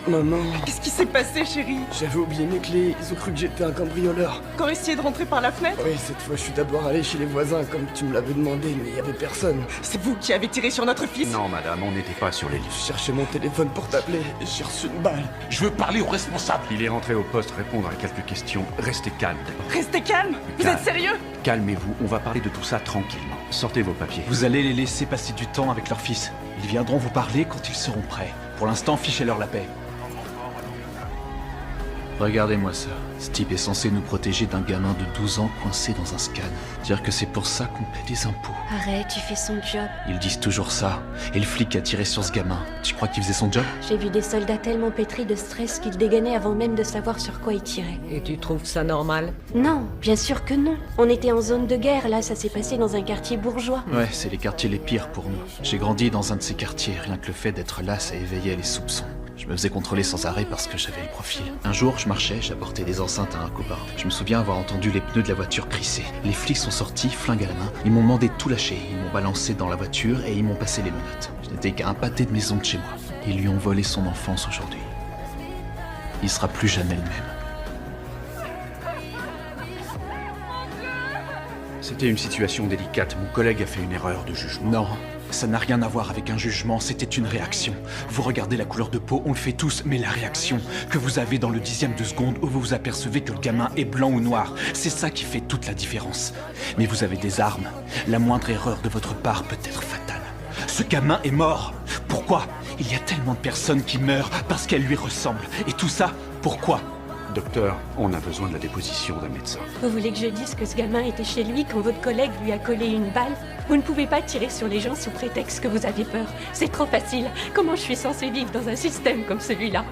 Maman, Qu'est-ce qui s'est passé, chérie? j'avais oublié mes clés, ils ont cru que j'étais un cambrioleur. Quand essayé de rentrer par la fenêtre? Oui, cette fois je suis d'abord allé chez les voisins comme tu me l'avais demandé, mais il y avait personne. C'est vous qui avez tiré sur notre fils? Non, madame, on n'était pas sur les lieux. Je cherchais mon téléphone pour t'appeler et j'ai reçu une balle. Je veux parler au responsable. Il est rentré au poste répondre à quelques questions. Restez calme d'abord. Restez calme! Vous Calme. êtes sérieux? Calmez-vous, on va parler de tout ça tranquillement. Sortez vos papiers. Vous allez les laisser passer du temps avec leur fils. Ils viendront vous parler quand ils seront prêts. Pour l'instant, fichez-leur la paix. Regardez-moi ça. Ce type est censé nous protéger d'un gamin de 12 ans coincé dans un scan. Dire que c'est pour ça qu'on paie des impôts. Arrête, tu fais son job. Ils disent toujours ça. Et le flic a tiré sur ce gamin. Tu crois qu'il faisait son job? J'ai vu des soldats tellement pétris de stress qu'ils dégainaient avant même de savoir sur quoi ils tiraient. Et tu trouves ça normal? Non, bien sûr que non. On était en zone de guerre, là, ça s'est passé dans un quartier bourgeois. Ouais, c'est les quartiers les pires pour nous. J'ai grandi dans un de ces quartiers. Rien que le fait d'être là, ça éveillait les soupçons. Je me faisais contrôler sans arrêt parce que j'avais le profil. Un jour, je marchais, j'apportais des enceintes à un copain. Je me souviens avoir entendu les pneus de la voiture crisser. Les flics sont sortis, flingue à la main. Ils m'ont demandé de tout lâcher. Ils m'ont balancé dans la voiture et ils m'ont passé les menottes. Je n'étais qu'à un pâté de maison de chez moi. Ils lui ont volé son enfance aujourd'hui. Il sera plus jamais le même. C'était une situation délicate. Mon collègue a fait une erreur de jugement. Non, ça n'a rien à voir avec un jugement, c'était une réaction. Vous regardez la couleur de peau, on le fait tous, mais la réaction que vous avez dans le dixième de seconde où vous vous apercevez que le gamin est blanc ou noir, c'est ça qui fait toute la différence. Mais vous avez des armes. La moindre erreur de votre part peut être fatale. Ce gamin est mort. Pourquoi? Il y a tellement de personnes qui meurent parce qu'elles lui ressemblent. Et tout ça, pourquoi? Docteur, on a besoin de la déposition d'un médecin. Vous voulez que je dise que ce gamin était chez lui quand votre collègue lui a collé une balle? Vous ne pouvez pas tirer sur les gens sous prétexte que vous avez peur. C'est trop facile. Comment je suis censée vivre dans un système comme celui-là?